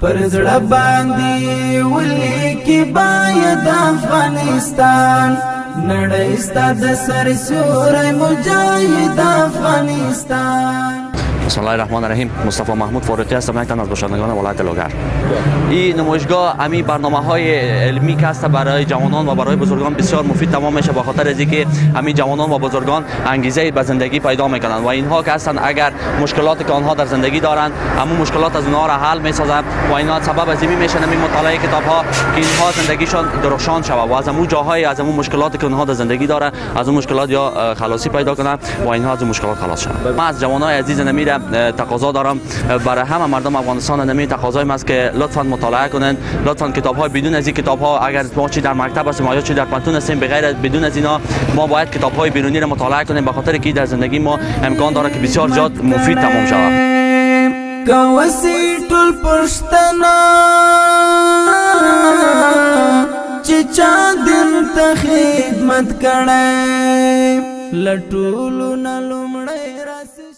پر زړه باندې ولیکي باید افغانستان نړۍ ستا د سر سیوری مجاهد افغانستان. بسم الله الرحمن الرحیم. مصطفی محمود فاروقی هستم، یک تن از باشندگان ولایت لوگر. این نمایشگاه امی برنامه‌های علمی که است برای جوانان و برای بزرگان بسیار مفید تمام میشه، به خاطر از اینکه همین جوانان و بزرگان انگیزه به زندگی پیدا میکنند و اینها که هستند اگر مشکلاتی که آنها در زندگی دارند همون مشکلات از اونها را حل میسازند و اینا سبب از این میشن همین مطالعه کتاب ها که اینها زندگیشان درخشان شود و از اون جاهای از اون مشکلاتی که اونها در زندگی دارند از اون مشکلات یا خلاصی پیدا کنند و اینها از اون مشکلات خلاص شوند. من از جوانای عزیز نمیره تقاضا دارم برای همه مردم افغانستان نمی تقاضای است که لطفا مطالعه کنند، لطفا کتاب های بدون از این کتاب ها اگر ما چی در مکتب هستیم یا چی در پانتون هستیم بغیر بدون از اینا ما باید کتاب های بیرونی را مطالعه کنیم، به خاطر که در زندگی ما امکان داره که بسیار زیاد مفید تمام شود. کوسی ټول پښتنه چې چا دین ته خدمت کړي لټولو نه لومړی راسي